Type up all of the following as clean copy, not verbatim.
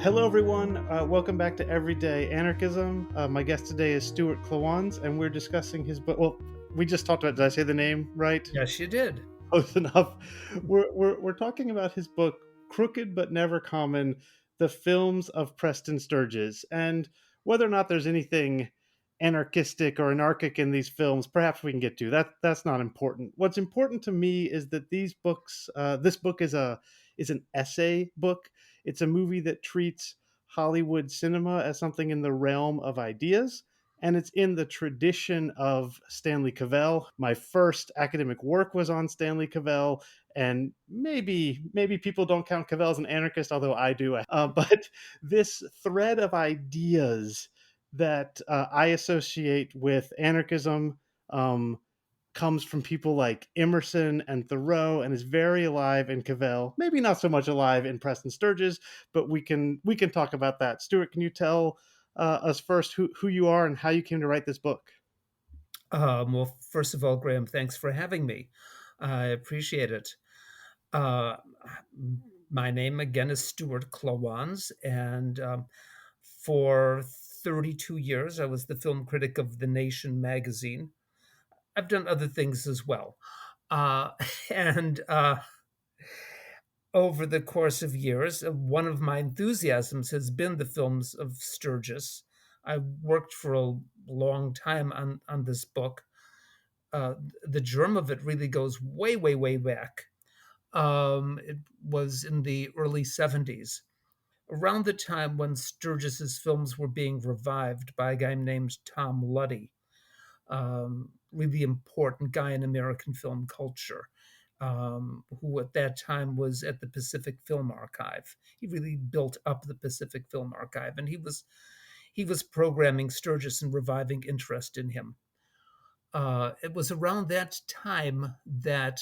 Hello, everyone. Welcome back to Everyday Anarchism. My guest today is Stuart Klawans, and we're discussing his book. Well, we just talked about. Did I say the name right? Yes, you did. Close enough. We're talking about his book, Crooked but Never Common: The Films of Preston Sturges, and whether or not there's anything anarchistic or anarchic in these films. Perhaps we can get to that. That's not important. What's important to me is that these books. This book is an essay book. It's a movie that treats Hollywood cinema as something in the realm of ideas, and it's in the tradition of Stanley Cavell. My first academic work was on Stanley Cavell, and maybe people don't count Cavell as an anarchist, although I do. But this thread of ideas that I associate with anarchism comes from people like Emerson and Thoreau, and is very alive in Cavell. Maybe not so much alive in Preston Sturges, but we can talk about that. Stuart, can you tell us first who you are and how you came to write this book? Well, first of all, Graham, thanks for having me. I appreciate it. Uh, my name again is Stuart Klawans, and for 32 years, I was the film critic of The Nation magazine. I've done other things as well. Uh, and Over the course of years, one of my enthusiasms has been the films of Sturgis. I worked for a long time on this book. The germ of it really goes way, way, way back. It was in the early 70s, around the time when Sturgis's films were being revived by a guy named Tom Luddy, really important guy in American film culture, who at that time was at the Pacific Film Archive. He really built up the Pacific Film Archive, and he was programming Sturgis and reviving interest in him. It was around that time that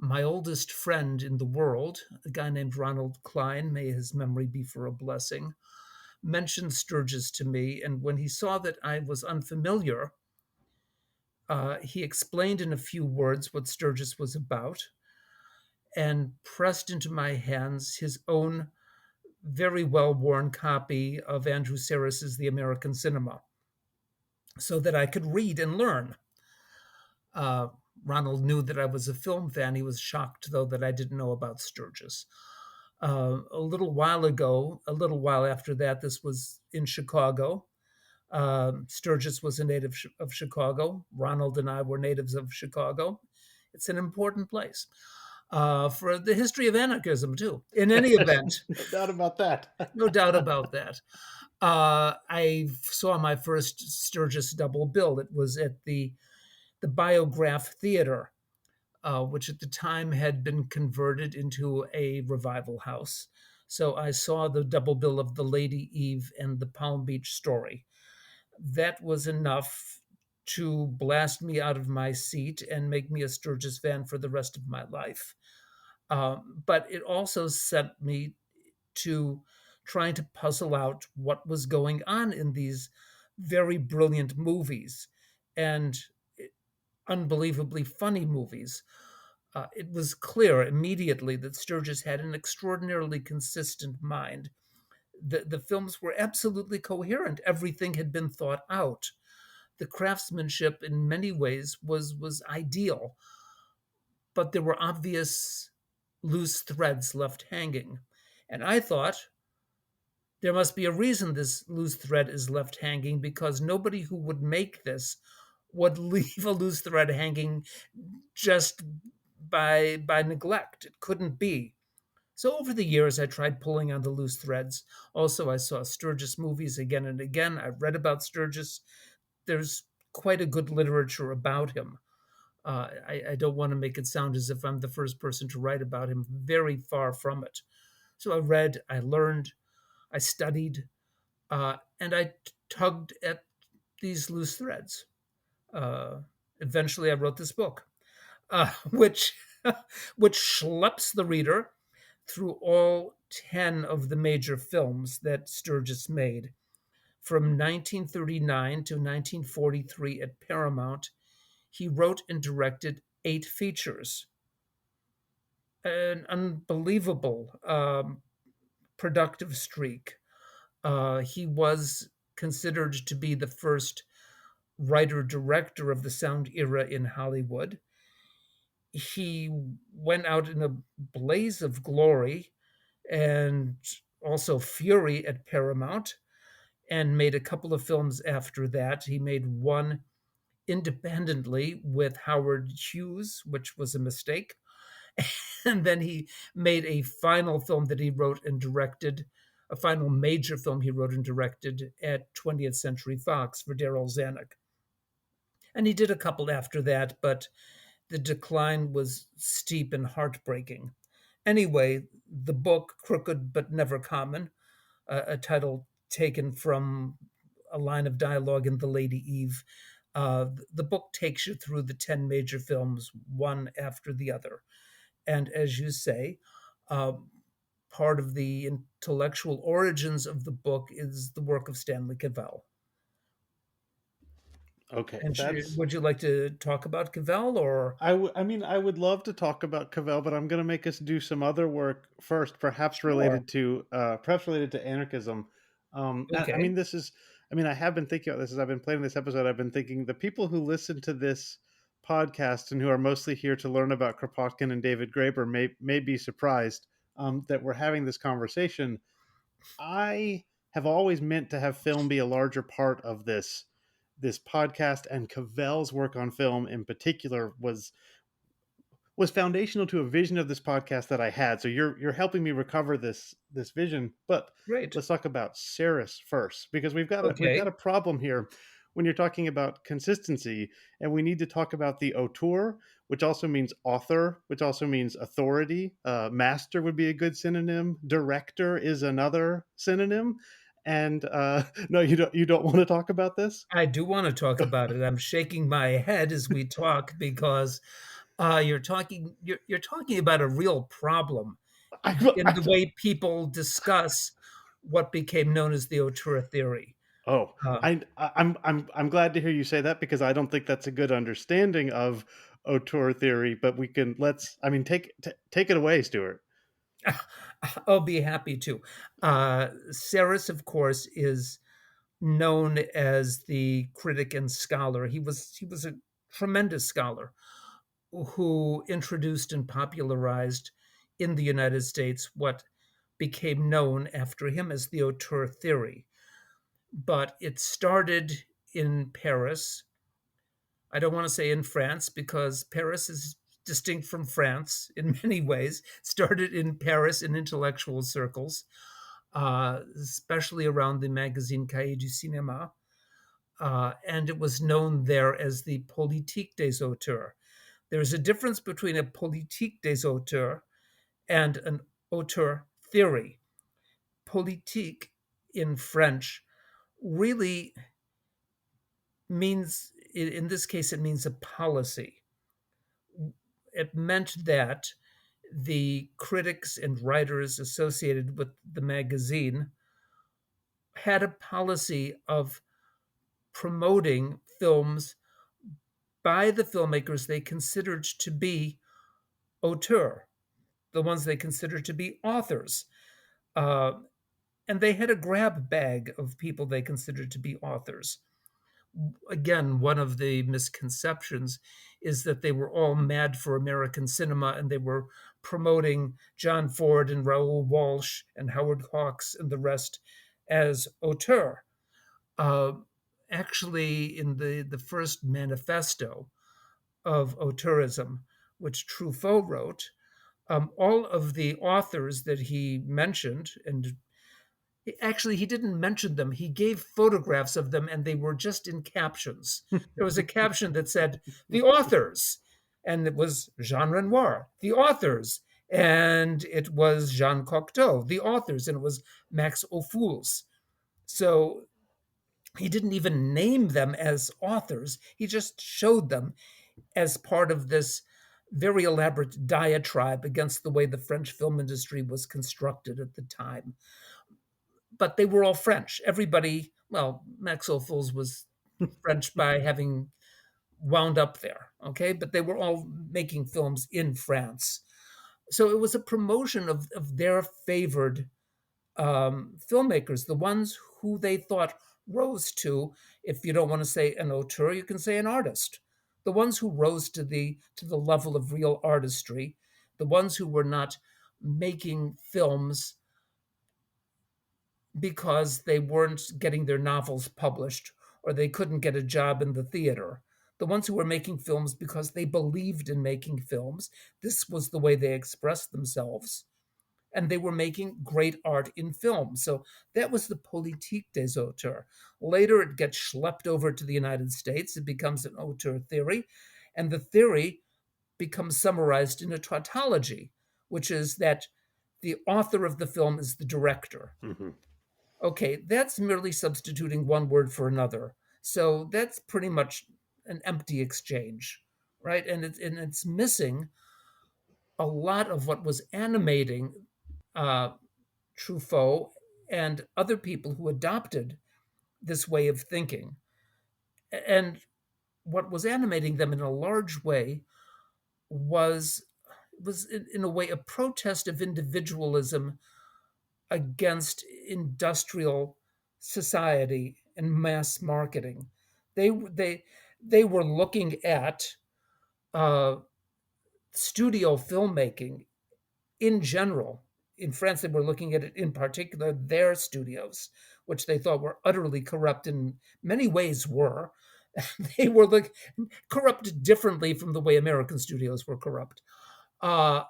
my oldest friend in the world, a guy named Ronald Klein, may his memory be for a blessing, mentioned Sturgis to me. And when he saw that I was unfamiliar, he explained in a few words what Sturgis was about and pressed into my hands his own very well worn copy of Andrew Sarris's The American Cinema so that I could read and learn. Uh, Ronald knew that I was a film fan. He was shocked, though, that I didn't know about Sturgis. A little while ago, a little while after that, this was in Chicago. Sturgis was a native of Chicago. Ronald and I were natives of Chicago. It's an important place for the history of anarchism, too. In any event, No doubt about that. no doubt about that. I saw my first Sturgis double bill. It was at the Biograph Theater, which at the time had been converted into a revival house. So I saw the double bill of The Lady Eve and The Palm Beach Story. That was enough to blast me out of my seat and make me a Sturgis fan for the rest of my life. But it also set me to trying to puzzle out what was going on in these very brilliant movies and unbelievably funny movies. It was clear immediately that Sturgis had an extraordinarily consistent mind. The films were absolutely coherent. Everything had been thought out. The craftsmanship, in many ways, was ideal, but there were obvious loose threads left hanging. And I thought there must be a reason this loose thread is left hanging because nobody who would make this would leave a loose thread hanging just by neglect. It couldn't be. So over the years, I tried pulling on the loose threads. Also, I saw Sturgis movies again and again. I read about Sturgis. There's quite a good literature about him. I don't want to make it sound as if I'm the first person to write about him. Very far from it. So I read, I learned, I studied, and I tugged at these loose threads. Uh, Eventually, I wrote this book, which which schleps the reader through all 10 of the major films that Sturgis made. From 1939 to 1943 at Paramount, he wrote and directed 8 features. An unbelievable productive streak. He was considered to be the first writer director of the sound era in Hollywood. He went out in a blaze of glory and also fury at Paramount, and made a couple of films after that. He made one independently with Howard Hughes, which was a mistake. And then he made a final film that he wrote and directed, a final major film he wrote and directed at 20th Century Fox for Daryl Zanuck. And he did a couple after that, but the decline was steep and heartbreaking. Anyway, the book, Crooked but Never Common, a title taken from a line of dialogue in The Lady Eve. The book takes you through the 10 major films, one after the other. And as you say, uh, part of the intellectual origins of the book is the work of Stanley Cavell. Okay, And that's would you like to talk about Cavell or? I mean, I would love to talk about Cavell, but I'm going to make us do some other work first, Sure. perhaps related to anarchism. I Okay. mean, I mean, I have been thinking about this as I've been planning this episode. I've been thinking the people who listen to this podcast and who are mostly here to learn about Kropotkin and David Graeber may be surprised that we're having this conversation. I have always meant to have film be a larger part of this podcast, and Cavell's work on film in particular was foundational to a vision of this podcast that I had. So you're helping me recover this vision. But Great. let's talk about Saris first, because we've got a Okay. problem here when you're talking about consistency, and we need to talk about the auteur, which also means author, which also means authority. Master would be a good synonym. Director is another synonym. And no, you don't want to talk about this. I do want to talk about it. I'm shaking my head as we talk because you're talking about a real problem in I, the way people discuss what became known as the auteur theory. Oh, Uh, I'm glad to hear you say that, because I don't think that's a good understanding of auteur theory. But we can let's I mean take it away, Stuart. I'll be happy to. Saris, of course, is known as the critic and scholar. He was a tremendous scholar who introduced and popularized in the United States what became known after him as the auteur theory. But it started in Paris. I don't want to say in France because Paris is distinct from France in many ways. Started in Paris in intellectual circles, especially around the magazine Cahiers du Cinéma. And it was known there as the politique des auteurs. There's a difference between a politique des auteurs and an auteur theory. Politique in French really means, in this case, it means a policy. It meant that the critics and writers associated with the magazine had a policy of promoting films by the filmmakers they considered to be auteurs, the ones they considered to be authors. Uh, and they had a grab bag of people they considered to be authors. Again, one of the misconceptions is that they were all mad for American cinema and they were promoting John Ford and Raoul Walsh and Howard Hawks and the rest as auteurs. Uh, Actually, in the first manifesto of auteurism, which Truffaut wrote, all of the authors that he mentioned, and actually, he didn't mention them. He gave photographs of them, and they were just in captions. There was a caption that said, "The authors," and it was Jean Renoir, "The authors," and it was Jean Cocteau, "The authors," and it was Max Ophuls. So he didn't even name them as authors. He just showed them as part of this very elaborate diatribe against the way the French film industry was constructed at the time. But they were all French. Everybody, well, Max Ophuls was French by having wound up there, okay? But they were all making films in France. So it was a promotion of their favored filmmakers, the ones who they thought rose to, if you don't want to say an auteur, you can say an artist, the ones who rose to the level of real artistry, the ones who were not making films because they weren't getting their novels published or they couldn't get a job in the theater. The ones who were making films because they believed in making films. This was the way they expressed themselves. And they were making great art in film. So that was the politique des auteurs. Later, it gets schlepped over to the United States. It becomes an auteur theory. And the theory becomes summarized in a tautology, which is that the author of the film is the director. Hmm. Okay, that's merely substituting one word for another. So that's pretty much an empty exchange, right? And it's missing a lot of what was animating uh, Truffaut and other people who adopted this way of thinking. And what was animating them in a large way was in a way a protest of individualism against industrial society and mass marketing. They were looking at uh, studio filmmaking in general. In France, they were looking at it in particular, their studios, which they thought were utterly corrupt in many ways were. They were like corrupt differently from the way American studios were corrupt. Uh,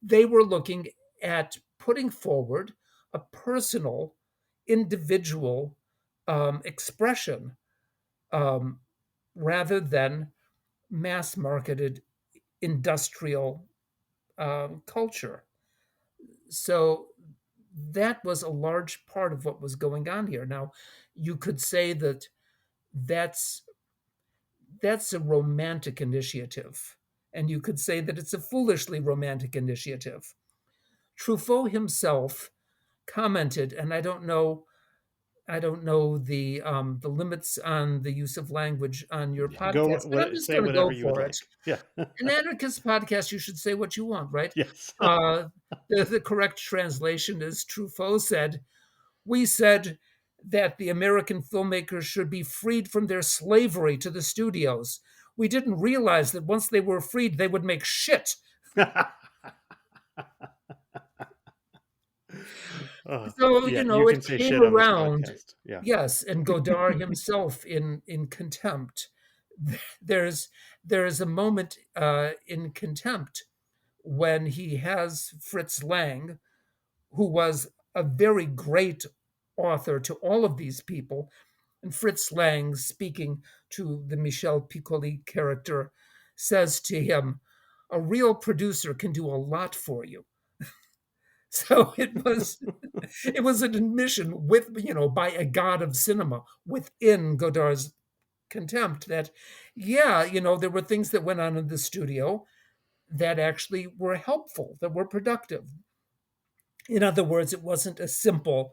they were looking at putting forward a personal, individual expression um, rather than mass marketed industrial culture. So that was a large part of what was going on here. Now, you could say that that's that's a romantic initiative, and you could say that it's a foolishly romantic initiative. Truffaut himself commented, and I don't know the limits on the use of language on your Go podcast, but I'm just say going to whatever go you would for it. like. Yeah. An anarchist podcast, you should say what you want, right? Yes. The correct translation is Truffaut said, "We said that the American filmmakers should be freed from their slavery to the studios. We didn't realize that once they were freed, they would make shit." So, Yeah, you it can say came shit on this around. podcast. Yeah. Yes, and Godard himself in Contempt. There's there is a moment in Contempt when he has Fritz Lang, who was a very great author to all of these people, and Fritz Lang, speaking to the Michel Piccoli character, says to him, "A real producer can do a lot for you." So it was an admission with by a god of cinema within Godard's Contempt that there were things that went on in the studio that actually were helpful, that were productive. In other words, it wasn't a simple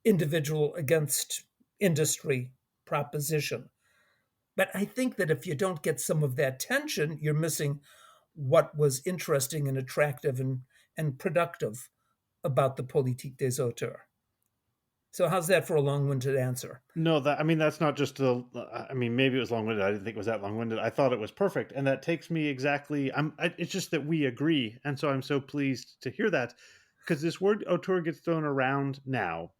individual against industry proposition. But I think that if you don't get some of that tension, you're missing what was interesting and attractive and productive about the politique des auteurs. So how's that for a long-winded answer? No, that I mean that's not just the. I mean, maybe it was long winded. I didn't think it was that long winded. I thought it was perfect, and that takes me exactly. It's just that we agree, and so I'm so pleased to hear that because this word auteur gets thrown around now,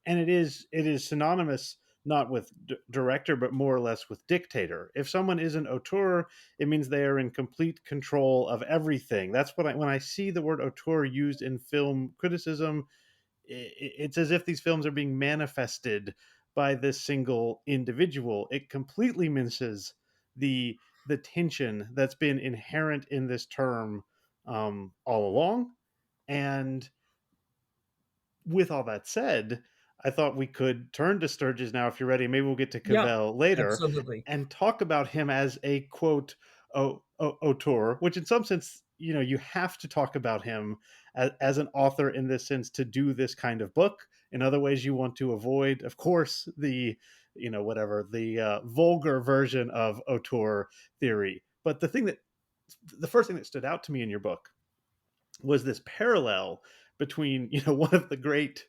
and it is synonymous not with director, but more or less with dictator. If someone is an auteur, it means they are in complete control of everything. That's what when I see the word auteur used in film criticism, it's as if these films are being manifested by this single individual. It completely misses the tension that's been inherent in this term all along. And with all that said, I thought we could turn to Sturges now, if you're ready. Maybe we'll get to Yeah, Cavell later absolutely. and talk about him as a quote auteur, which in some sense, you have to talk about him as an author in this sense to do this kind of book. In other ways, you want to avoid, of course, the whatever the vulgar version of auteur theory. But the first thing that stood out to me in your book was this parallel between one of the great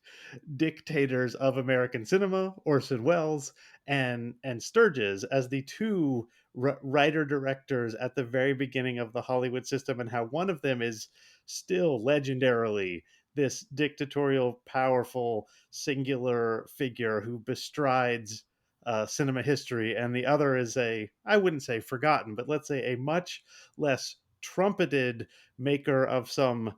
dictators of American cinema, Orson Welles, and Sturges as the two writer directors at the very beginning of the Hollywood system, and how one of them is still legendarily this dictatorial, powerful, singular figure who bestrides cinema history, and the other is a, I wouldn't say forgotten, but let's say a much less trumpeted maker of some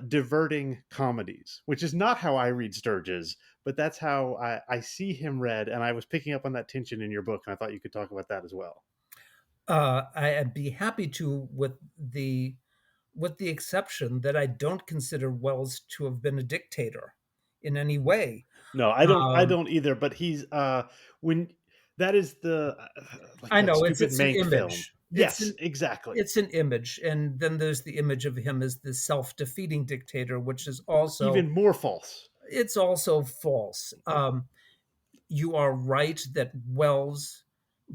diverting comedies, which is not how I read Sturges, but that's how I see him read. And I was picking up on that tension in your book, and I thought you could talk about that as well. I'd be happy to, with the exception that I don't consider Wells to have been a dictator in any way. No, I don't. I Um, don't either. But he's when that is the like I that know stupid it's an Mank film. image. Yes, exactly. It's an image, and then there's the image of him as the self-defeating dictator, which is also Even more false. it's also false. You are right that Wells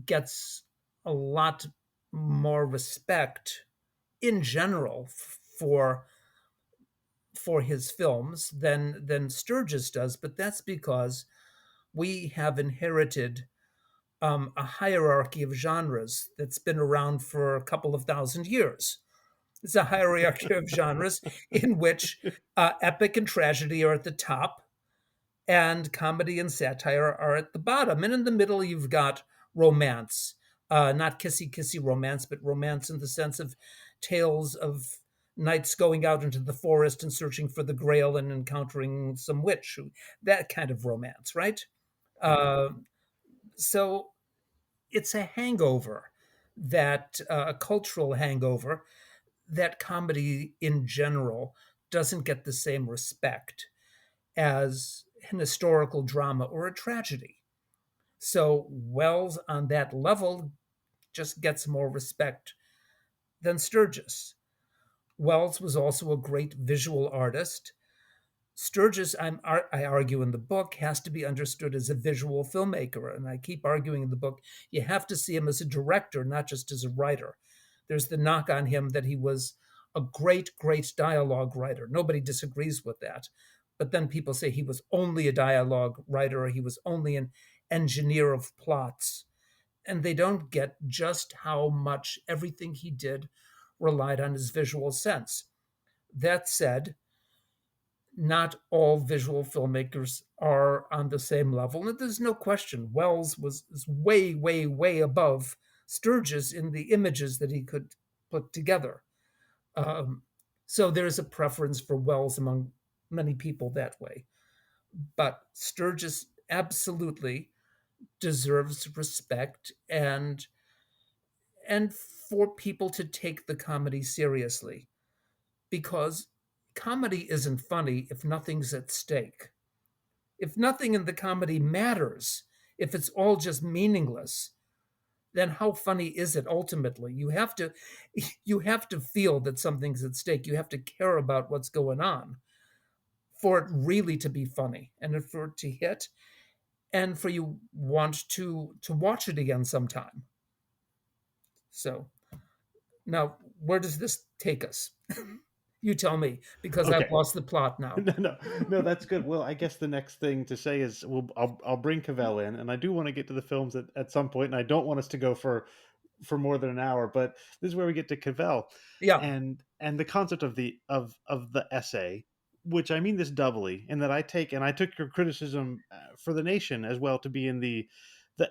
gets a lot more respect in general for his films than Sturges does, but that's because we have inherited a hierarchy of genres that's been around for a couple of thousand years. It's a hierarchy of genres in which epic and tragedy are at the top, and comedy and satire are at the bottom. And in the middle, you've got romance, not kissy kissy romance, but romance in the sense of tales of knights going out into the forest and searching for the grail and encountering some witch, that kind of romance, right? Uh, so it's a hangover, that a cultural hangover, that comedy in general doesn't get the same respect as an historical drama or a tragedy. So Wells, on that level, just gets more respect than Sturges. Wells was also a great visual artist. Sturges, I argue in the book, has to be understood as a visual filmmaker. And I keep arguing in the book, you have to see him as a director, not just as a writer. There's the knock on him that he was a great, great dialogue writer. Nobody disagrees with that. But then people say he was only a dialogue writer, or he was only an engineer of plots. And they don't get just how much everything he did relied on his visual sense. That said, not all visual filmmakers are on the same level. And there's no question Wells was is way, way, way above Sturges in the images that he could put together. Um, so there's a preference for Wells among many people that way. But Sturges absolutely deserves respect, and for people to take the comedy seriously, because comedy isn't funny if nothing's at stake. If nothing in the comedy matters, if it's all just meaningless, then how funny is it ultimately? You have to feel that something's at stake. You have to care about what's going on for it really to be funny and for it to hit and for you want to watch it again sometime. So, now where does this take us? You tell me, because I've Okay. lost the plot now. No, that's good. Well, I guess the next thing to say is, I'll bring Cavell in, and I do want to get to the films at some point, and I don't want us to go for more than an hour, but this is where we get to Cavell, Yeah. and the concept of the essay, which I mean this doubly, in that I took your criticism for The Nation as well to be in the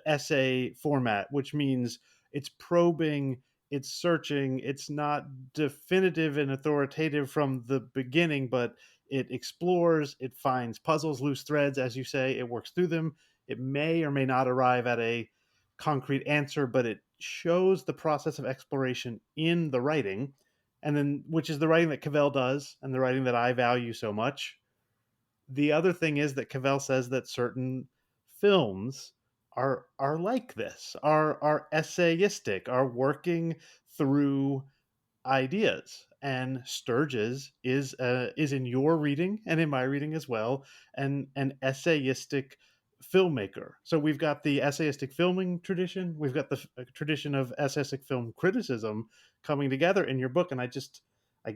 essay format, which means it's probing, it's searching, it's not definitive and authoritative from the beginning, but it explores, it finds puzzles, loose threads, as you say, it works through them. It may or may not arrive at a concrete answer, but it shows the process of exploration in the writing, and then which is the writing that Cavell does and the writing that I value so much. The other thing is that Cavell says that certain films are like this, are essayistic, are working through ideas. And Sturges is in your reading and in my reading as well, an essayistic filmmaker. So we've got the essayistic filming tradition, we've got the tradition of essayistic film criticism coming together in your book, and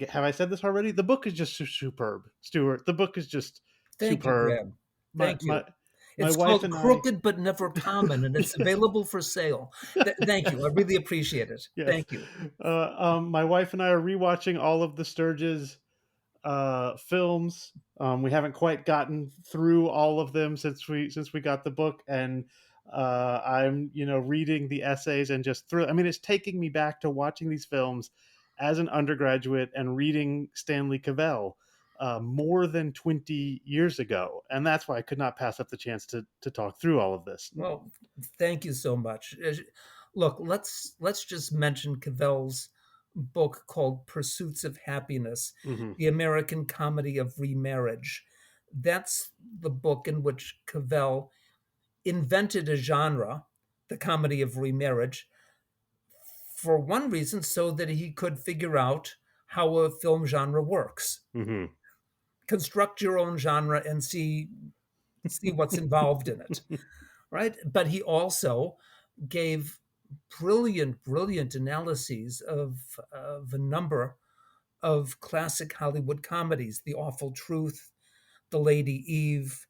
have I said this already? The book is just superb, Stuart. The book is just Thank you, superb. Graham. My Thank you. my my It's wife called and I. Crooked but Never Common, and it's Yes. available for sale. Thank you. I really appreciate it. Yes. Thank you. My wife and I are rewatching all of the Sturges films. We haven't quite gotten through all of them since we got the book, and I'm reading the essays and just through. I mean, it's taking me back to watching these films as an undergraduate and reading Stanley Cavell more than 20 years ago, and that's why I could not pass up the chance to talk through all of this. Well, thank you so much. Look, let's just mention Cavell's book called Pursuits of Happiness, Hmm. The American Comedy of Remarriage. That's the book in which Cavell invented a genre, the comedy of remarriage, for one reason, so that he could figure out how a film genre works. Hmm. Construct your own genre and see what's involved in it, right? But he also gave brilliant analyses of a number of classic Hollywood comedies: The Awful Truth, The Lady Eve,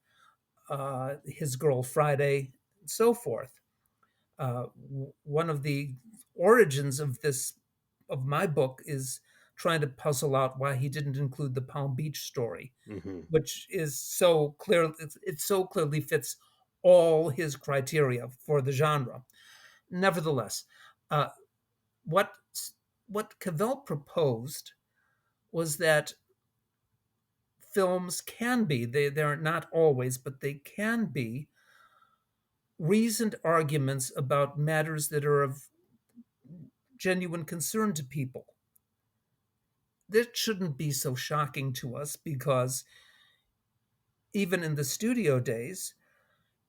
His Girl Friday, and so forth. One of the origins of my book is trying to puzzle out why he didn't include the Palm Beach Story, Hmm. which is so clear. It so clearly fits all his criteria for the genre. Nevertheless, uh, what what Cavell proposed was that films can be, they're not always, but they can be reasoned arguments about matters that are of genuine concern to people. That shouldn't be so shocking to us because even in the studio days,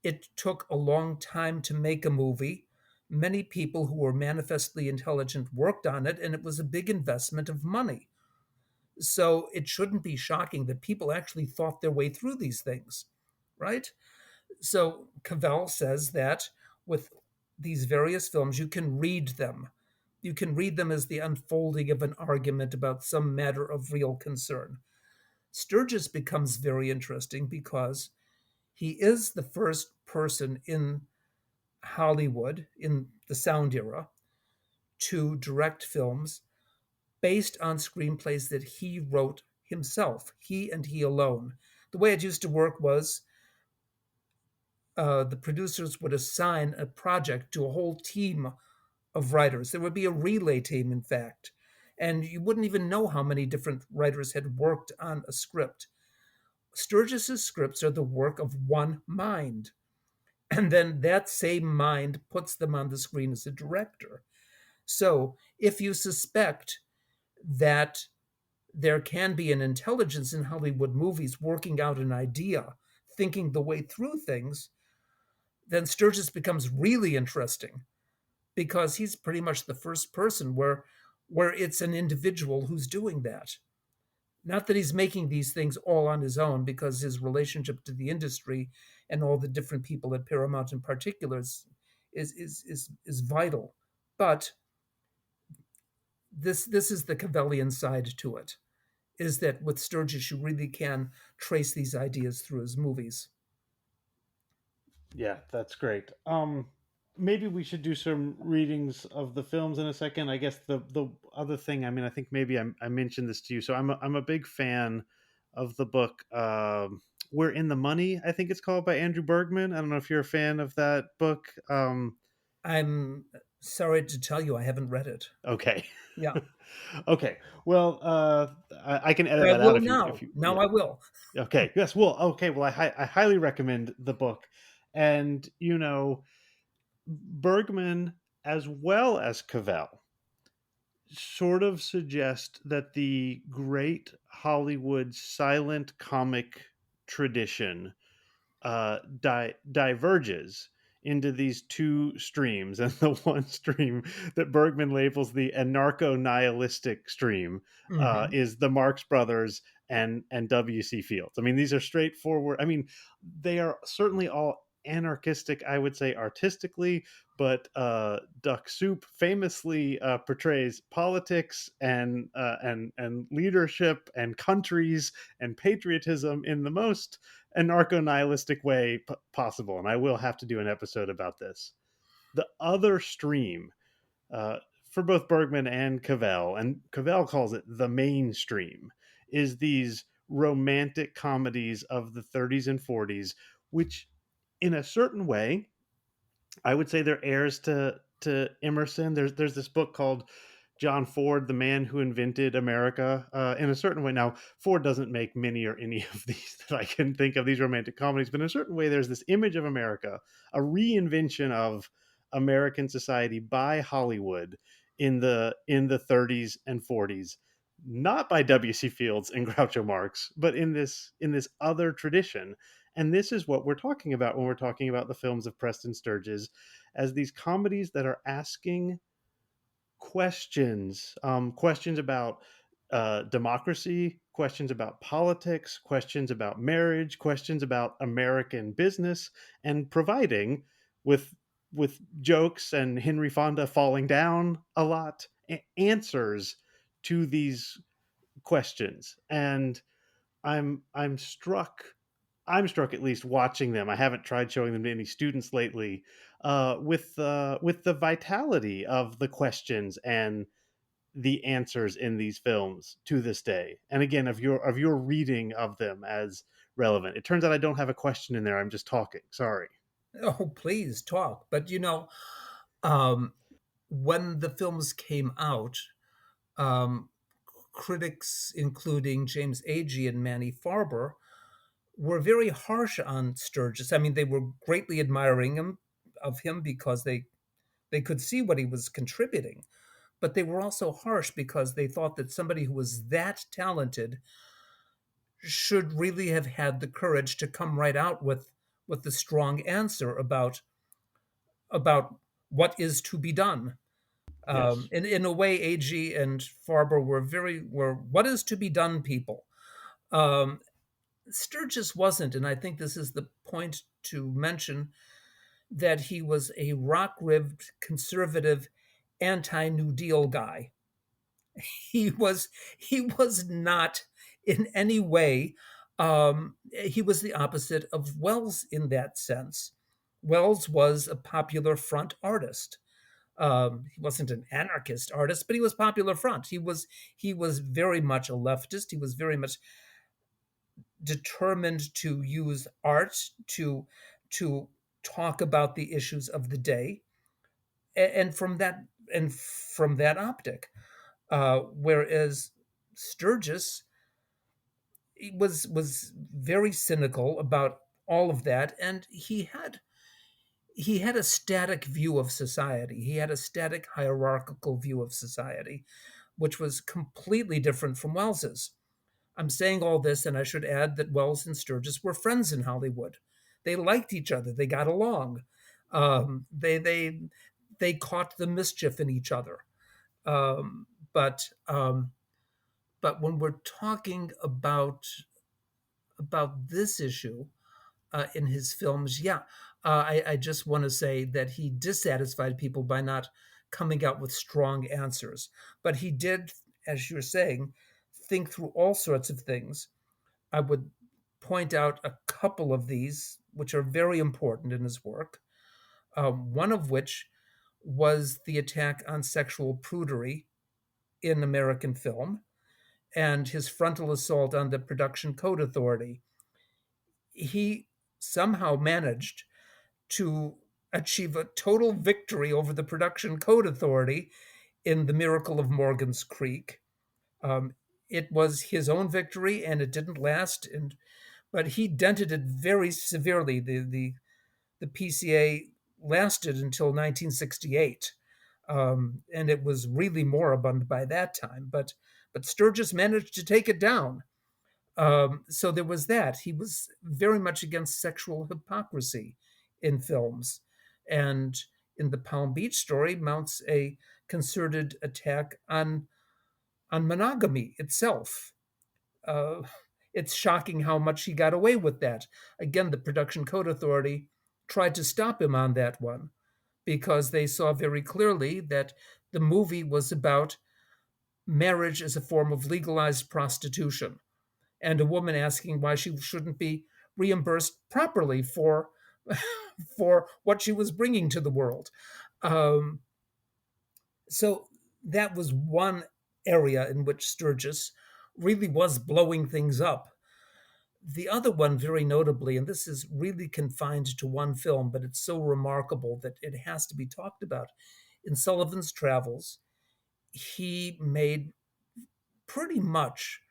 it took a long time to make a movie. Many people who were manifestly intelligent worked on it, and it was a big investment of money. So it shouldn't be shocking that people actually thought their way through these things, right? So Cavell says that with these various films, you can read them. You can read them as the unfolding of an argument about some matter of real concern. Sturgis becomes very interesting because he is the first person in Hollywood, in the sound era, to direct films based on screenplays that he wrote himself, he and he alone. The way it used to work was the producers would assign a project to a whole team of writers. There would be a relay team, in fact, and you wouldn't even know how many different writers had worked on a script. Sturgis's scripts are the work of one mind, and then that same mind puts them on the screen as a director. So if you suspect that there can be an intelligence in Hollywood movies working out an idea, thinking the way through things, then Sturgis becomes really interesting because he's pretty much the first person where it's an individual who's doing that. Not that he's making these things all on his own, because his relationship to the industry and all the different people at Paramount in particular is vital. But this is the Cavellian side to it, is that with Sturgis you really can trace these ideas through his movies. Yeah, that's great. Maybe we should do some readings of the films in a second. I guess the other thing, I mean, I think maybe I mentioned this to you. So I'm a big fan of the book. We're in the Money, I think it's called, by Andrew Bergman. I don't know if you're a fan of that book. I'm sorry to tell you I haven't read it. Okay. Yeah. Okay. Well, I can edit But I that out will if you now. Now yeah. I will. Okay. Yes. Well. Okay. Well, I highly recommend the book, and Bergman as well as Cavell sort of suggest that the great Hollywood silent comic tradition diverges into these two streams, and the one stream that Bergman labels the anarcho-nihilistic stream Hmm. is the Marx Brothers and W.C. Fields. I mean, these are straightforward. I mean, they are certainly all. anarchistic, I would say, artistically, but Duck Soup famously portrays politics and leadership and countries and patriotism in the most anarcho-nihilistic way possible. And I will have to do an episode about this. The other stream, uh, for both Bergman and Cavell calls it the mainstream, is these romantic comedies of the 30s and 40s, which, in a certain way, I would say they're heirs to Emerson. There's this book called John Ford, the man who invented America. In a certain way, now Ford doesn't make many or any of these that I can think of, these romantic comedies, but in a certain way, there's this image of America, a reinvention of American society by Hollywood in the 30s and 40s, not by W.C. Fields and Groucho Marx, but in this other tradition. And this is what we're talking about when we're talking about the films of Preston Sturges, as these comedies that are asking questions about democracy, questions about politics, questions about marriage, questions about American business, and providing with jokes and Henry Fonda falling down a lot, answers to these questions. And I'm struck. I'm struck, at least watching them. I haven't tried showing them to any students lately. With the vitality of the questions and the answers in these films to this day. And again, of your reading of them as relevant. It turns out I don't have a question in there. I'm just talking. Sorry. Oh, please talk. But um, when the films came out, um, critics, including James Agee and Manny Farber, were very harsh on Sturgis. I mean, they were greatly admiring of him because they could see what he was contributing, but they were also harsh because they thought that somebody who was that talented should really have had the courage to come right out with the strong answer about what is to be done. Yes. In a way, Agee and Farber were what is to be done people. Um, Sturgis wasn't, and I think this is the point to mention that he was a rock-ribbed conservative anti-New Deal guy. He was not in any way. He was the opposite of Wells in that sense. Wells was a popular front artist. He wasn't an anarchist artist, but he was popular front. He was very much a leftist. He was very much determined to use art to talk about the issues of the day, and from that optic. Whereas Sturgis was very cynical about all of that, and he had a static view of society. He had a static hierarchical view of society, which was completely different from Wells's. I'm saying all this, and I should add that Wells and Sturgis were friends in Hollywood. They liked each other. They got along. They caught the mischief in each other. Um, but but when we're talking about this issue in his films, yeah, I just want to say that he dissatisfied people by not coming out with strong answers. But he did, as you're saying, think through all sorts of things. I would point out a couple of these, which are very important in his work. One of which was the attack on sexual prudery in American film and his frontal assault on the Production Code Authority. He somehow managed to achieve a total victory over the Production Code Authority in The Miracle of Morgan's Creek. Um, it was his own victory, and it didn't last. But he dented it very severely. The PCA lasted until 1968, and it was really moribund by that time. But Sturgis managed to take it down. So there was that. He was very much against sexual hypocrisy in films, and in the Palm Beach story, mounts a concerted attack on monogamy itself. Uh, it's shocking how much he got away with that. Again, the Production Code Authority tried to stop him on that one because they saw very clearly that the movie was about marriage as a form of legalized prostitution and a woman asking why she shouldn't be reimbursed properly for for what she was bringing to the world. Um, so that was one area in which Sturgis really was blowing things up. The other one, very notably, and this is really confined to one film, but it's so remarkable that it has to be talked about. In Sullivan's Travels, he made pretty much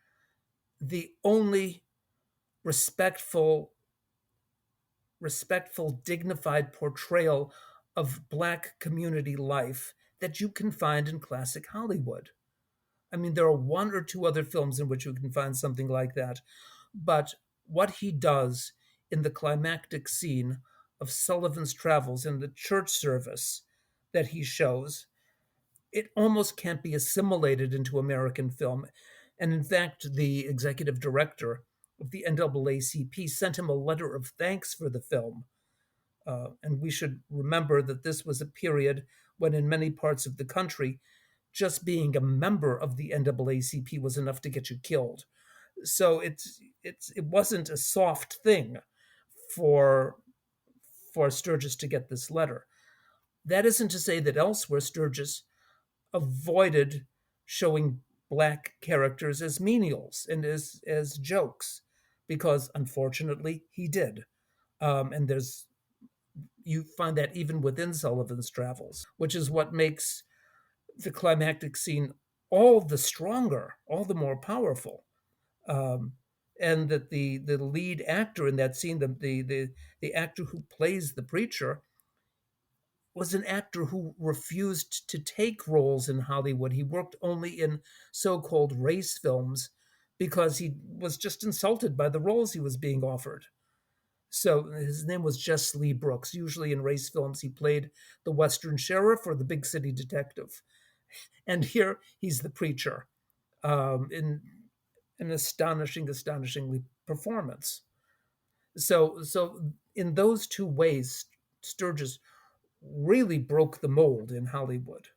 the only respectful, dignified portrayal of Black community life that you can find in classic Hollywood. I mean, there are one or two other films in which you can find something like that, but what he does in the climactic scene of Sullivan's Travels in the church service that he shows, it almost can't be assimilated into American film. And in fact, the executive director of the NAACP sent him a letter of thanks for the film. And we should remember that this was a period when, in many parts of the country, just being a member of the NAACP was enough to get you killed. So it wasn't a soft thing for Sturgis to get this letter. That isn't to say that elsewhere Sturgis avoided showing Black characters as menials and as jokes, because unfortunately he did. And there's you find that even within Sullivan's Travels, which is what makes the climactic scene all the stronger, all the more powerful. Um, and that the lead actor in that scene, the actor who plays the preacher, was an actor who refused to take roles in Hollywood. He worked only in so-called race films because he was just insulted by the roles he was being offered. So his name was Jess Lee Brooks. Usually in race films, he played the Western sheriff or the big city detective. And here he's the preacher in an astonishingly performance. So in those two ways, Sturgis really broke the mold in Hollywood.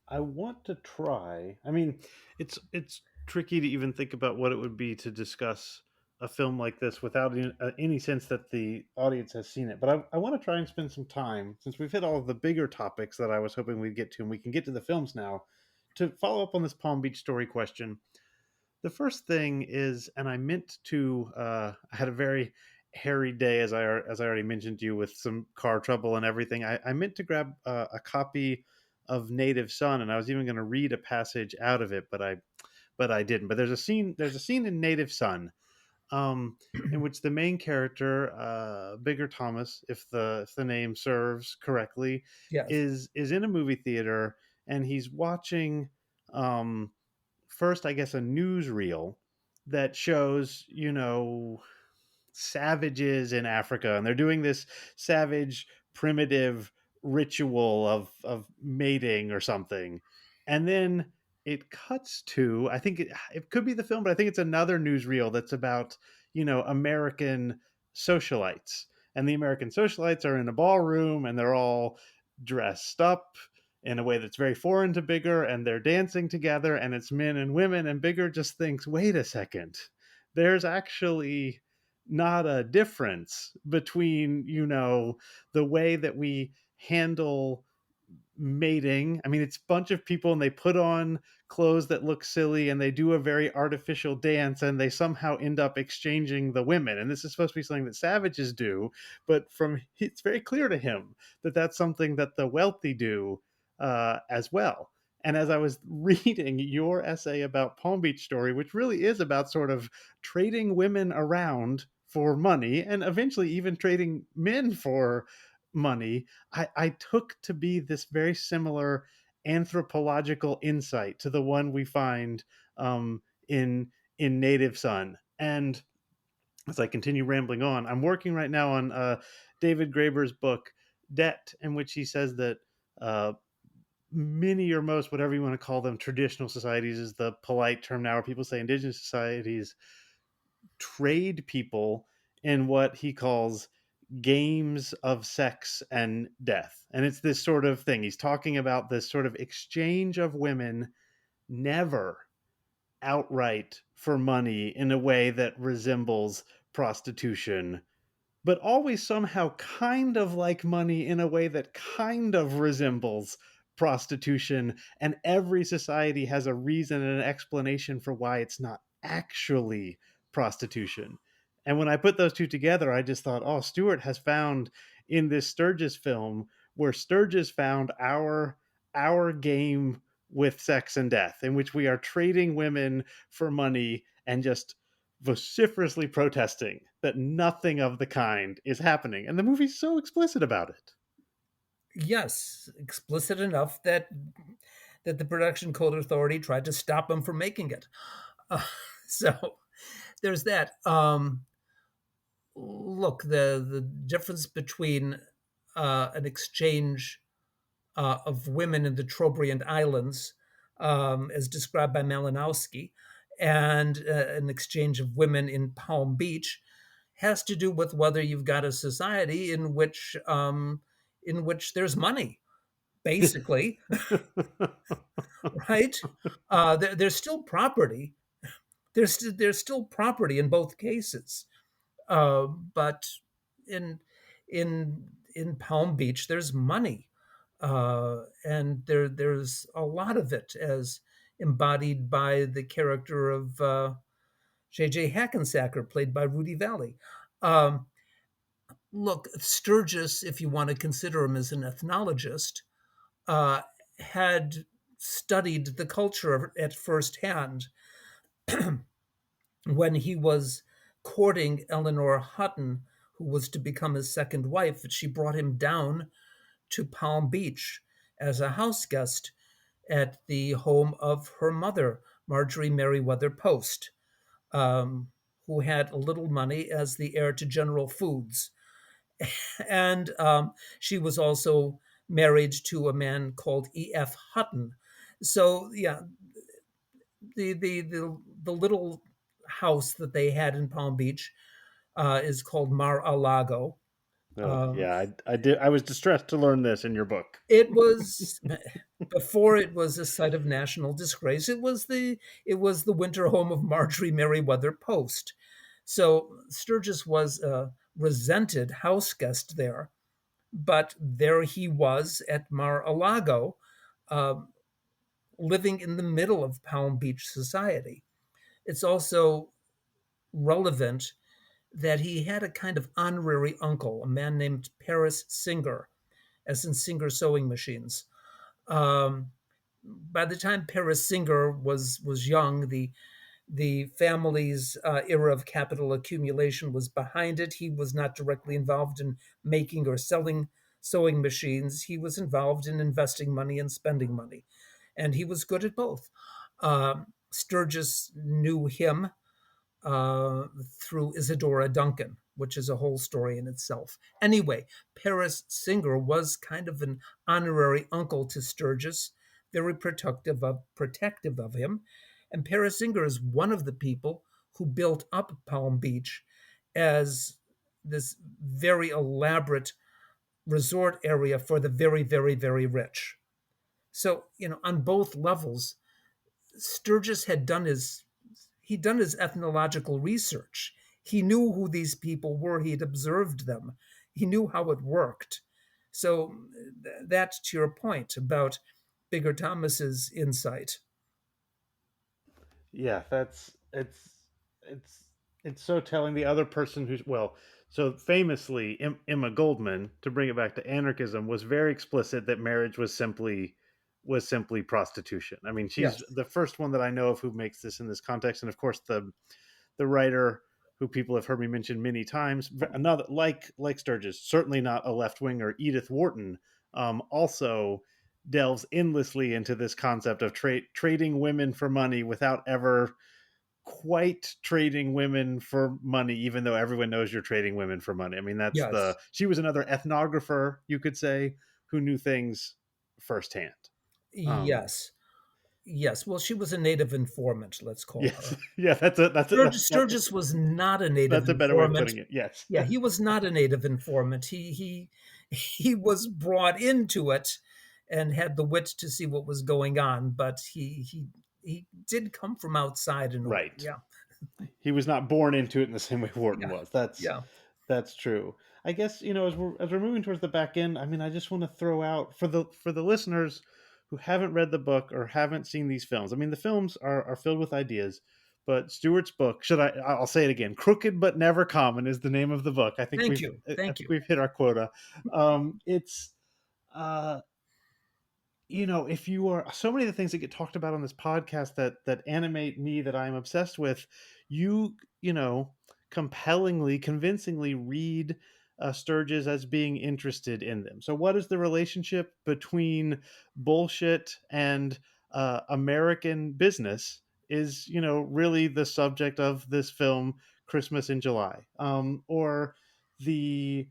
I want to try. I mean, it's tricky to even think about what it would be to discuss a film like this without any sense that the audience has seen it. But I want to try and spend some time, since we've hit all of the bigger topics that I was hoping we'd get to, and we can get to the films now, to follow up on this Palm Beach story question. The first thing is, and I meant to, I had a very hairy day, as I already mentioned to you, with some car trouble and everything. I meant to grab a copy of Native Son, and I was even going to read a passage out of it, but I didn't. But there's a scene in Native Son, in which the main character, Bigger Thomas, if the name serves correctly, Yes. is in a movie theater, and he's watching. First, I guess, a newsreel that shows, savages in Africa, and they're doing this savage, primitive ritual of mating or something. And then it cuts to, I think it could be the film, but I think it's another newsreel that's about, American socialites. And the American socialites are in a ballroom and they're all dressed up in a way that's very foreign to Bigger, and they're dancing together, and it's men and women, and Bigger just thinks, wait a second, there's actually not a difference between, the way that we handle mating. I mean, it's a bunch of people and they put on clothes that look silly and they do a very artificial dance and they somehow end up exchanging the women. And this is supposed to be something that savages do, but from it's very clear to him that that's something that the wealthy do as well. And as I was reading your essay about Palm Beach Story, which really is about sort of trading women around for money and eventually even trading men for money, I took to be this very similar anthropological insight to the one we find in Native Son. And as I continue rambling on, I'm working right now on David Graeber's book Debt, in which he says that many or most, whatever you want to call them, traditional societies is the polite term now, or people say indigenous societies, trade people in what he calls games of sex and death. And it's this sort of thing. He's talking about this sort of exchange of women, never outright for money in a way that resembles prostitution, but always somehow kind of like money in a way that kind of resembles prostitution. And every society has a reason and an explanation for why it's not actually prostitution. And when I put those two together, I just thought, oh, Stuart has found in this Sturges film where Sturges found our game with sex and death, in which we are trading women for money and just vociferously protesting that nothing of the kind is happening. And the movie's so explicit about it. Yes, explicit enough that the Production Code Authority tried to stop him from making it. Uh, so there's that. Look, the difference between an exchange of women in the Trobriand Islands, as described by Malinowski, and an exchange of women in Palm Beach has to do with whether you've got a society in which there's money, basically, right? There's still property. There's still property in both cases, but in in Palm Beach, there's money, and there's a lot of it, as embodied by the character of J.J. Hackensacker, played by Rudy Valley. Um, Look, Sturgis, if you want to consider him as an ethnologist, uh, had studied the culture at first hand when he was courting Eleanor Hutton, who was to become his second wife. She brought him down to Palm Beach as a house guest at the home of her mother, Marjorie Merriweather Post, who had a little money as the heir to General Foods. And she was also married to a man called E.F. Hutton. So, yeah, the little house that they had in Palm Beach is called Mar-a-Lago. Oh, Um, yeah, I did. I was distressed to learn this in your book. it was before it was a site of national disgrace. It was the winter home of Marjorie Merriweather Post. So Sturgis was a resented house guest there, but there he was at Mar-a-Lago, uh, living in the middle of Palm Beach society. It's also relevant that he had a kind of honorary uncle, a man named Paris Singer, as in Singer sewing machines. Um, by the time Paris Singer was young, the family's era of capital accumulation was behind it. He was not directly involved in making or selling sewing machines. He was involved in investing money and spending money, and he was good at both. Sturgis knew him through Isadora Duncan, which is a whole story in itself. Anyway, Paris Singer was kind of an honorary uncle to Sturgis, very protective of him. And Paris Singer is one of the people who built up Palm Beach as this very elaborate resort area for the very, very, very rich. So, on both levels, Sturgis he'd done his ethnological research. He knew who these people were. He had observed them. He knew how it worked. So that's to your point about Bigger Thomas's insight. Yeah, that's it's so telling. The other person who's, well, so famously, Emma Goldman, to bring it back to anarchism, was very explicit that marriage was simply prostitution. I mean, she's Yes. the first one that I know of who makes this in this context, and of course the writer who people have heard me mention many times, another like Sturgis, certainly not a left winger, Edith Wharton, also delves endlessly into this concept of trading women for money without ever quite trading women for money, even though everyone knows you're trading women for money. I mean, Yes. she was another ethnographer, you could say, who knew things firsthand. Um, Yes. Yes, well, she was a native informant, let's call Yes, her. yeah, Sturgis was not a native that's a better way of informant. putting it. Yes. Yeah, he was not a native informant. He was brought into it and had the wit to see what was going on, but he did come from outside in a way. Right. Yeah, He was not born into it in the same way Wharton yeah, was. That's yeah. that's true. I guess, as we're moving towards the back end, I mean, I just want to throw out for the listeners who haven't read the book or haven't seen these films. I mean, the films are filled with ideas, but Stewart's book, I'll say it again, Crooked but Never Common is the name of the book. I think Thank we've you, I thank think you. we've hit our quota. It's uh if you are so many of the things that get talked about on this podcast that animate me, that I'm obsessed with, you you know compellingly, convincingly read Sturges as being interested in them. So what is the relationship between bullshit and American business is really the subject of this film, Christmas in July. Or the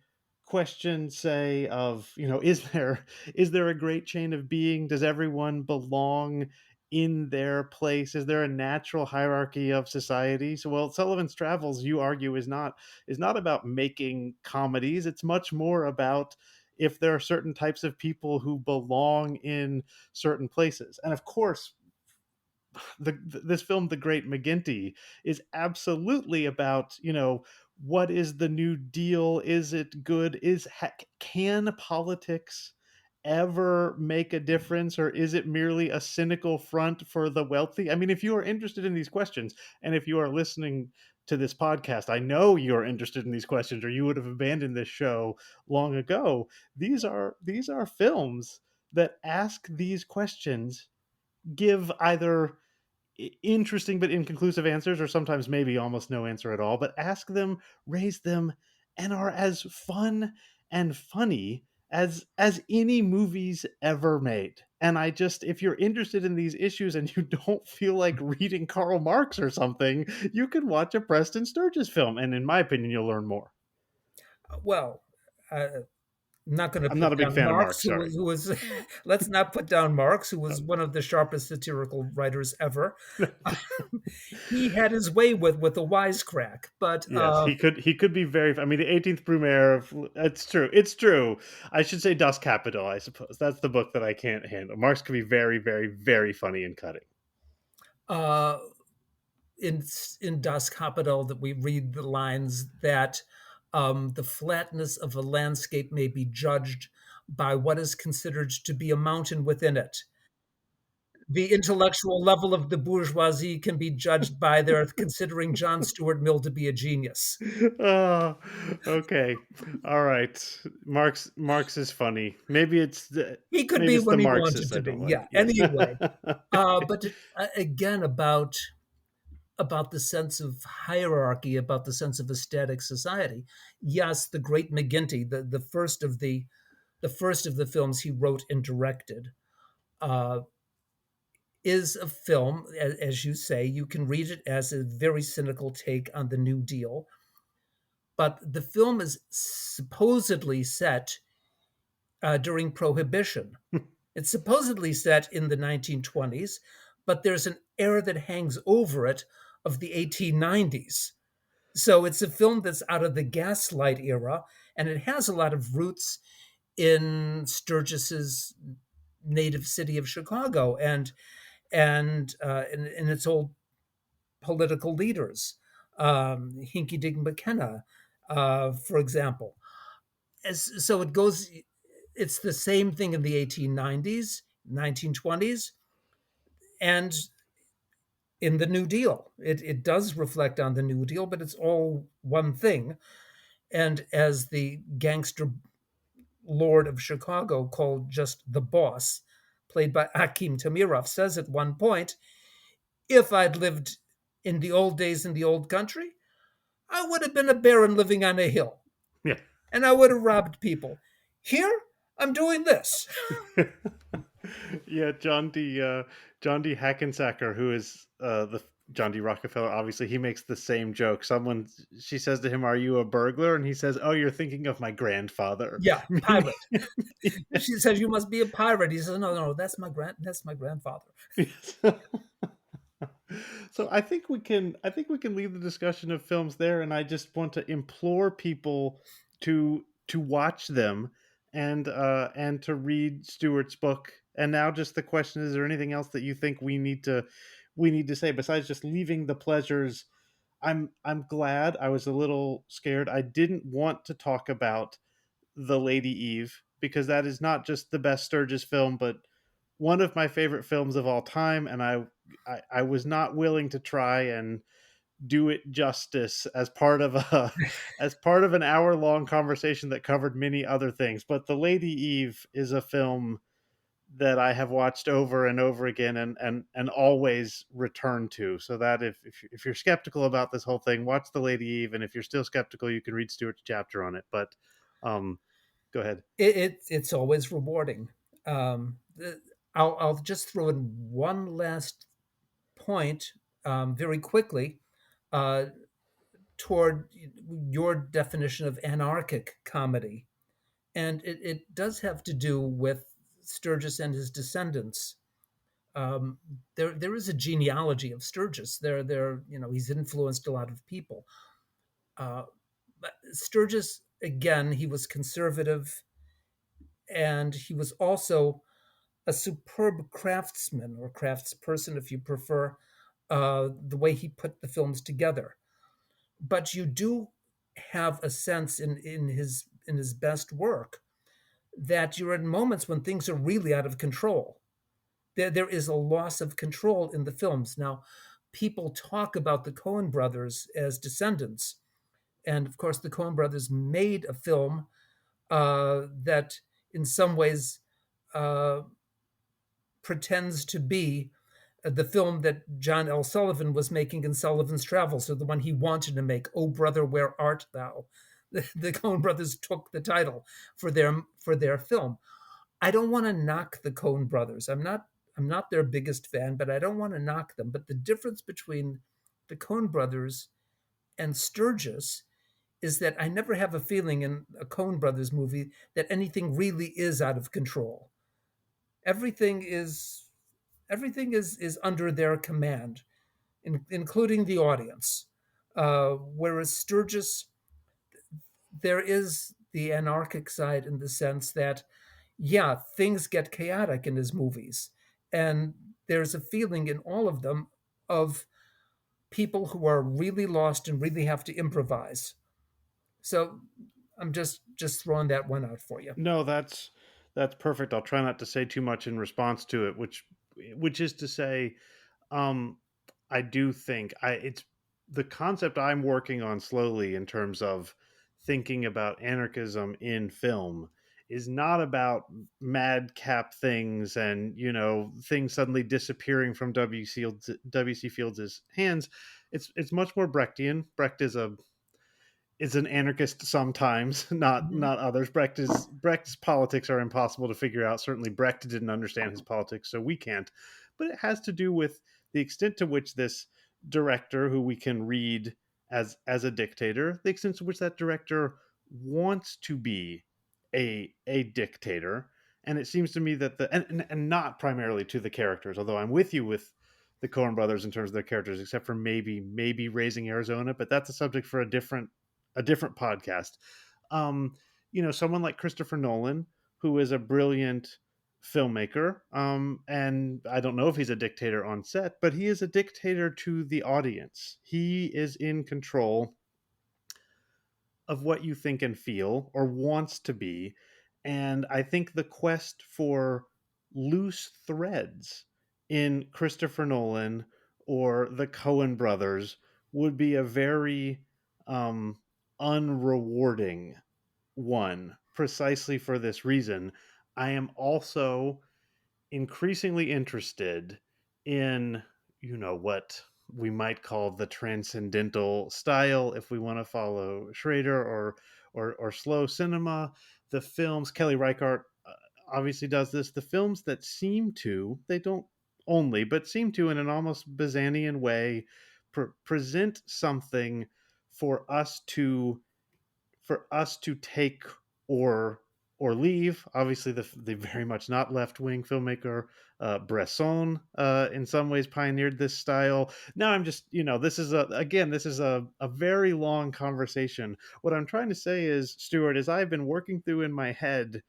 question, say, of is there a great chain of being? Does everyone belong in their place? Is there a natural hierarchy of society? So, well, Sullivan's Travels, you argue, is not about making comedies. It's much more about if there are certain types of people who belong in certain places. And of course, this film, The Great McGinty, is absolutely about what is the New Deal? Is it good? Can politics ever make a difference, or is it merely a cynical front for the wealthy? I mean, if you are interested in these questions, and if you are listening to this podcast, I know you're interested in these questions, or you would have abandoned this show long ago. These are films that ask these questions, give either interesting but inconclusive answers, or sometimes maybe almost no answer at all, but ask them, raise them, and are as fun and funny as any movies ever made. And if you're interested in these issues and you don't feel like reading Karl Marx or something, you can watch a Preston Sturges film, and in my opinion, you'll learn more. Well, uh, I'm not going to I'm put not a big down fan of Marx, Marx, sorry. who was let's not put down Marx, who was one of the sharpest satirical writers ever. He had his way with the wisecrack, but Yes, he could be very, I mean, the 18th Brumaire of, it's true. I should say Das Kapital, I suppose. That's the book that I can't handle. Marx could be very, very, very funny and cutting. uh, in Das Kapital that we read the lines that the flatness of a landscape may be judged by what is considered to be a mountain within it. The intellectual level of the bourgeoisie can be judged by their considering John Stuart Mill to be a genius. Oh, okay. All right. Marx is funny. He could Maybe be it's the when he wanted Marxists to I be. don't Yeah. like. Yes. Anyway, but again, about the sense of hierarchy, about the sense of a static society. Yes, the Great McGinty, the first of the films he wrote and directed, uh, is a film, as you say. You can read it as a very cynical take on the New Deal, but the film is supposedly set during Prohibition. It's supposedly set in the 1920s, but there's an air that hangs over it of the 1890s. So it's a film that's out of the gaslight era, and it has a lot of roots in Sturgis's native city of Chicago and in its old political leaders, Hinky Dink McKenna, for example. So it goes. It's the same thing in the 1890s, 1920s, and in the New Deal. It does reflect on the New Deal, but it's all one thing. And as the gangster lord of Chicago, called just the boss, played by Akim Tamirov, says at one point, if I'd lived in the old days in the old country, I would have been a baron living on a hill Yeah. and I would have robbed people. Here, I'm doing this. Yeah, John D. Hackensacker, who is John D. Rockefeller, obviously, he makes the same joke. She says to him, "Are you a burglar?" And he says, "Oh, you're thinking of my grandfather." Yeah, Meaning, pirate. She says, "You must be a pirate." He says, "No, no, that's my grandfather." yes. So I think we can leave the discussion of films there, and I just want to implore people to watch them and to read Stewart's book. And now just the question, is there anything else that you think we need to say besides just leaving the pleasures? I'm glad. I was a little scared. I didn't want to talk about The Lady Eve, because that is not just the best Sturges film, but one of my favorite films of all time. And I was not willing to try and do it justice as part of a as part of an hour-long conversation that covered many other things. But The Lady Eve is a film that I have watched over and over again, and always return to. So that if you're skeptical about this whole thing, watch The Lady Eve, and if you're still skeptical, you can read Stewart's chapter on it. But um, go ahead. It's always rewarding. I'll just throw in one last point very quickly uh, toward your definition of anarchic comedy, and it does have to do with Sturgis and his descendants. Um, there is a genealogy of Sturgis. He's influenced a lot of people. Uh, but Sturgis, again, he was conservative, and he was also a superb craftsman or craftsperson, if you prefer, the way he put the films together. But you do have a sense in his best work that you're in moments when things are really out of control. There is a loss of control in the films. Now, people talk about the Coen brothers as descendants. And of course, the Coen brothers made a film that, in some ways, uh, pretends to be the film that John L. Sullivan was making in Sullivan's Travels, or the one he wanted to make, "Oh Brother, Where Art Thou?" The Coen brothers took the title for their film. I don't want to knock the Coen brothers. I'm not their biggest fan, but I don't want to knock them. But the difference between the Coen brothers and Sturgis is that I never have a feeling in a Coen brothers movie that anything really is out of control. Everything is everything is under their command, including the audience. Whereas Sturgis, there is the anarchic side in the sense that, yeah, things get chaotic in his movies. And there's a feeling in all of them of people who are really lost and really have to improvise. So I'm just throwing that one out for you. No, that's perfect. I'll try not to say too much in response to it, which is to say, um, I do think I it's the concept I'm working on slowly in terms of thinking about anarchism in film is not about madcap things and things suddenly disappearing from WC Fields' hands. It's much more Brechtian. Brecht is an anarchist sometimes, Mhm. not others. Brecht's politics are impossible to figure out. Certainly, Brecht didn't understand his politics, so we can't. But it has to do with the extent to which this director, who we can read as a dictator, the extent to which that director wants to be a dictator. And it seems to me that and not primarily to the characters, although I'm with you with the Coen brothers in terms of their characters, except for maybe Raising Arizona, but that's a subject for a different podcast. Um, Someone like Christopher Nolan, who is a brilliant filmmaker, and I don't know if he's a dictator on set, but he is a dictator to the audience. He is in control of what you think and feel, or wants to be. And I think the quest for loose threads in Christopher Nolan or the Coen brothers would be a very unrewarding one, precisely for this reason. I am also increasingly interested in, what we might call the transcendental style, if we want to follow Schrader, or slow cinema. The films, Kelly Reichardt obviously does this. The films that seem to, they don't only, but seem to, in an almost Bazanian way, present something for us to take or leave. Obviously, the very much not left wing filmmaker Bresson, in some ways, pioneered this style. Now I'm just, this is a very long conversation. What I'm trying to say is, Stuart, is I've been working through in my head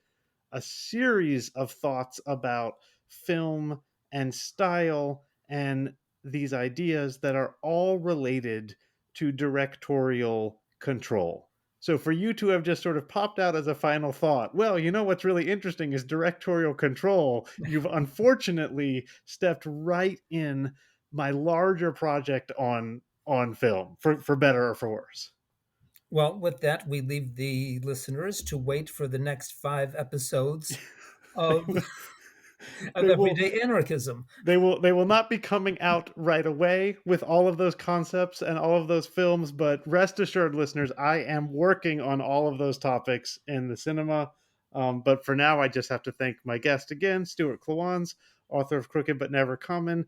a series of thoughts about film and style and these ideas that are all related to directorial control. So for you to have just sort of popped out as a final thought, well, what's really interesting is directorial control. You've unfortunately stepped right in my larger project on film, for better or for worse. Well, with that, we leave the listeners to wait for the next 5 episodes of, of they will Everyday Anarchism. they will not be coming out right away with all of those concepts and all of those films, but rest assured, listeners, I am working on all of those topics in the cinema. But for now, I just have to thank my guest again, Stuart Klawans, author of Crooked But Never Common.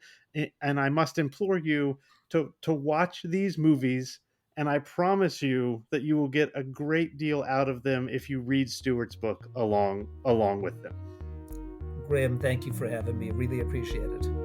And I must implore you to watch these movies, and I promise you that you will get a great deal out of them if you read Stuart's book along with them. Graham, thank you for having me. Really appreciate it.